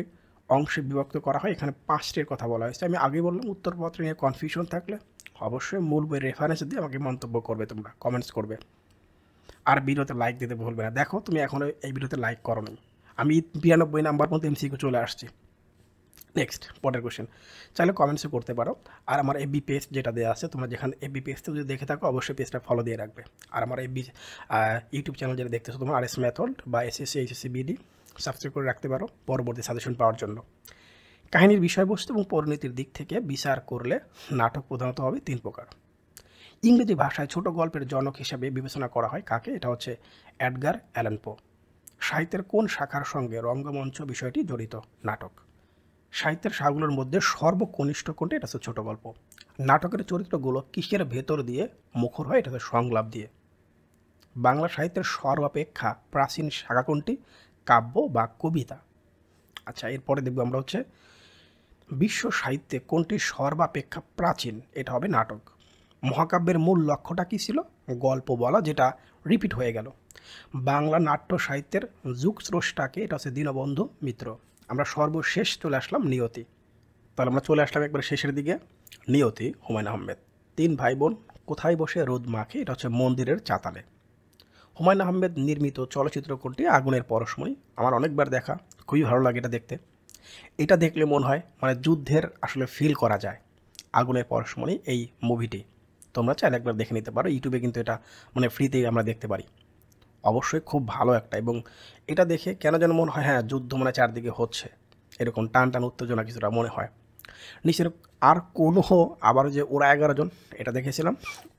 অংশে বিভক্ত করা হয়? এখানে 5টির কথা বলা হয়েছে। আমি আগে বললাম উত্তরপত্র নিয়ে কনফিউশন থাকলে অবশ্যই মূল বই রেফারেন্স দিয়ে আমাকে মন্তব্য করবে, তোমরা কমেন্টস করবে। আর ভিডিওতে লাইক দিতে ভুলবে না। দেখো, তুমি এখনও এই ভিডিওতে লাইক করো নি, আমি 92 নাম্বার পর্যন্ত এমসিকিউ চলে আসছি। নেক্সট, পরের কোশ্চেন চাইলে কমেন্টসে করতে পারো। আর আমার এফবি পেজ যেটা দেওয়া আছে, তোমরা যেখানে এফবি পেজটা যদি দেখে থাকো অবশ্যই পেজটা ফলো দিয়ে রাখবে। আর আমার এফবি ইউটিউব চ্যানেল যেটা দেখতেছো তোমরা, RS মেথড বা SSC HSC BD, সাবস্ক্রাইব করে রাখতে পারো পরবর্তী সাজেশন পাওয়ার জন্য। কাহিনীর বিষয়বস্তু এবং পরিণতির দিক থেকে বিচার করলে নাটক প্রধানত হবে 3 প্রকার। ইংরেজি ভাষায় ছোট গল্পের জনক হিসেবে বিবেচনা করা হয় কাকে? এটা হচ্ছে এডগার অ্যালান পো। সাহিত্যের কোন শাখার সঙ্গে রঙ্গমঞ্চ বিষয়টি জড়িত? নাটক। সাহিত্যের শাখাগুলোর মধ্যে সর্বকনিষ্ঠ কোনটি? এটা হচ্ছে ছোট গল্প। নাটকের চরিত্রগুলো কিসের ভেতর দিয়ে মুখর হয়? এটা হচ্ছে সংলাপ দিয়ে। বাংলা সাহিত্যের সর্বাপেক্ষা প্রাচীন শাখা কোনটি? কাব্য বা কবিতা। আচ্ছা, এরপরে দেখব আমরা হচ্ছে বিশ্ব সাহিত্যে কোনটি সর্বাপেক্ষা প্রাচীন? এটা হবে নাটক। মহাকাব্যের মূল লক্ষ্যটা কী ছিল? গল্প বলা, যেটা রিপিট হয়ে গেল। বাংলা নাট্য সাহিত্যের যুগস্রষ্টাকে? এটা হচ্ছে দীনবন্ধু মিত্র। আমরা সর্বশেষ চলে আসলাম নিয়তি। তাহলে আমরা চলে আসলাম একবার শেষের দিকে। নিয়তি হুমায়ুন আহমেদ। 3 ভাই বোন কোথায় বসে রোদ মাখে? এটা হচ্ছে মন্দিরের চাতালে। হুমায়ুন আহমেদ নির্মিত চলচ্চিত্র কোনটি? আগুনের পরশমণি। আমার অনেকবার দেখা, খুবই ভালো লাগে এটা দেখতে। এটা দেখলে মনে হয় মানে যুদ্ধের আসলে ফিল করা যায়। আগুনের পরশমণি এই মুভিটি তোমরা চাইলে একবার দেখে নিতে পারো, ইউটিউবে কিন্তু এটা মানে ফ্রিতেই আমরা দেখতে পারি। অবশ্যই খুব ভালো একটা, এবং এটা দেখে কেন যেন মনে হয় হ্যাঁ যুদ্ধ মানে চারদিকে হচ্ছে, এরকম টান টান উত্তেজনা কিছুটা মনে হয়। নিচের আর কোনো আবার যে ওরা 11 জন, এটা দেখেছিলাম।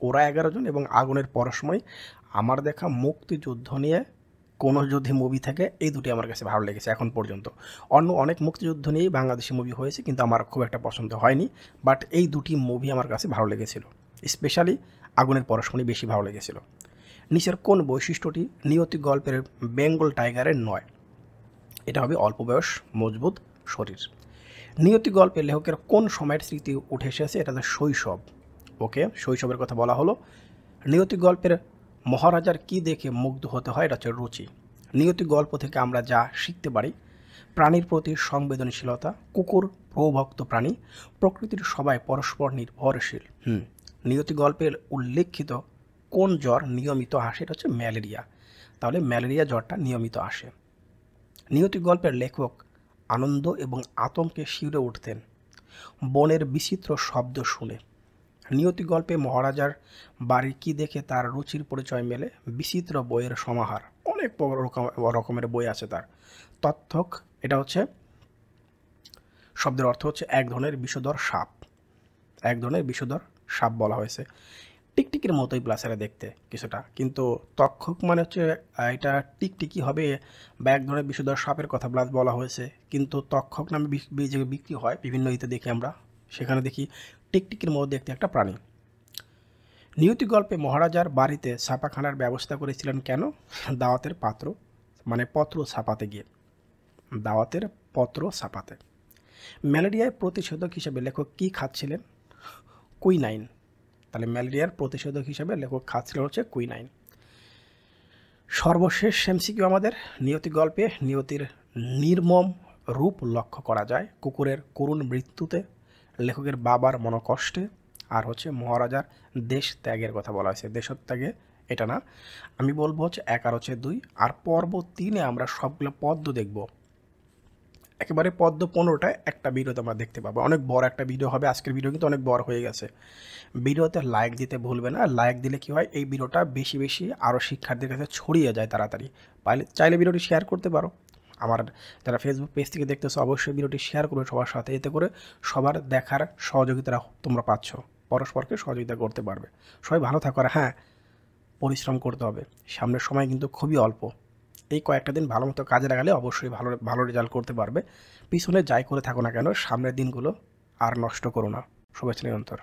ওরা 11 জন এবং আগুনের পরশমণি আমার দেখা মুক্তিযুদ্ধ নিয়ে কোনো যদি মুভি থাকে এই দুটি আমার কাছে ভালো লেগেছে এখন পর্যন্ত। অন্য অনেক মুক্তিযুদ্ধ নিয়েই বাংলাদেশি মুভি হয়েছে, কিন্তু আমার খুব একটা পছন্দ হয়নি। বাট এই দুটি মুভি আমার কাছে ভালো লেগেছিল, স্পেশালি আগুনের পরশমণি বেশি ভালো লেগেছিল। নিচের কোন বৈশিষ্ট্যটি নিয়তি গল্পের বেঙ্গল টাইগারের নয়? এটা হবে অল্প বয়স, মজবুত শরীর। নিয়তি গল্পের লেখকের কোন সময়ের স্মৃতি উঠে এসেছে? এটা হচ্ছে শৈশব। ওকে, শৈশবের কথা বলা হলো। নিয়তি গল্পের মহারাজার কি দেখে মুগ্ধ হতে হয়? এটা হচ্ছে রুচি। নিয়তি গল্প থেকে আমরা যা শিখতে পারি: প্রাণীর প্রতি সংবেদনশীলতা, কুকুর প্রভক্ত প্রাণী, প্রকৃতির সবাই পরস্পর নির্ভরশীল। নিয়তি গল্পের উল্লেখিত কোন জ্বর নিয়মিত আসে? এটা হচ্ছে ম্যালেরিয়া। তাহলে ম্যালেরিয়া জ্বরটা নিয়মিত আসে। নিয়তি গল্পের লেখক আনন্দ এবং আতঙ্কে শিউরে উঠতেন বনের বিচিত্র শব্দ শুনে। নিয়তি গল্পে মহারাজার বাড়ি কি দেখে তার রুচির পরিচয় মেলে? বিচিত্র বইয়ের সমাহার, অনেক রকমের বই আছে তার। তথ্যক, এটা হচ্ছে শব্দের অর্থ হচ্ছে এক ধরনের বিষধর সাপ। এক ধরনের বিষধর সাপ বলা হয়েছে। টিকটিকির মতোই প্লাসেরা দেখতে কিছুটা, কিন্তু তক্ষক মানে হচ্ছে এটা টিকটিকি হবে বা এক ধরনের বিষধর সাপের কথা প্লাস বলা হয়েছে, কিন্তু তক্ষক নামে যে বিক্রি হয় বিভিন্ন ইতে দেখি আমরা, সেখানে দেখি টিকটিকির মতো দেখতে একটা প্রাণী। নিয়তি গল্পে মহারাজার বাড়িতে ছাপাখানার ব্যবস্থা করেছিলেন কেন? দাওয়াতের পাত্র মানে পত্র ছাপাতে গিয়ে, দাওয়াতের পত্র ছাপাতে। ম্যালেরিয়ায় প্রতিষেধক হিসেবে লেখক কী খাচ্ছিলেন? কুইনাইন। তাহলে ম্যালেরিয়ার প্রতিষেধক হিসেবে লেখক খাচ্ছিলেন হচ্ছে কুইনাইন। সর্বশেষ এমসিকিউ আমাদের, নিয়তি গল্পে নিয়তির নির্মম রূপ লক্ষ্য করা যায় কুকুরের করুণ মৃত্যুতে, লেখকের বাবার মনোকষ্টে, আর হচ্ছে মহারাজার দেশ ত্যাগের কথা বলা হয়েছে। দেশত্যাগে এটা না, আমি বলবো হচ্ছে 1 আর হচ্ছে 2। আর পর্ব 3-এ আমরা সবগুলো পদ্য দেখব, একেবারে পদ্য 15টা একটা ভিডিওতে আমরা দেখতে পাবো। অনেক বড় একটা ভিডিও হবে, আজকের ভিডিও কিন্তু অনেক বড় হয়ে গেছে। ভিডিওতে লাইক দিতে ভুলবে না, লাইক দিলে কি হয় এই ভিডিওটা বেশি বেশি আরও শিক্ষার্থীদের কাছে ছড়িয়ে যায় তাড়াতাড়ি। চাইলে ভিডিওটি শেয়ার করতে পারো। আমার যারা ফেসবুক পেজ থেকে দেখতেছো অবশ্যই ভিডিওটি শেয়ার করবে সবার সাথে, এতে করে সবার দেখার সহযোগিতা তোমরা পাচ্ছ, পরস্পরকে সহযোগিতা করতে পারবে। সবাই ভালো থাকো, আর হ্যাঁ পরিশ্রম করতে হবে, সামনের সময় কিন্তু খুবই অল্প। এই কয়েকটা দিন ভালো মতো কাজে লাগালে অবশ্যই ভালো ভালো রেজাল্ট করতে পারবে। পিছনে যাই করে থাকো না কেন, সামনের দিনগুলো আর নষ্ট করো না। শুভেচ্ছা নিরন্তর।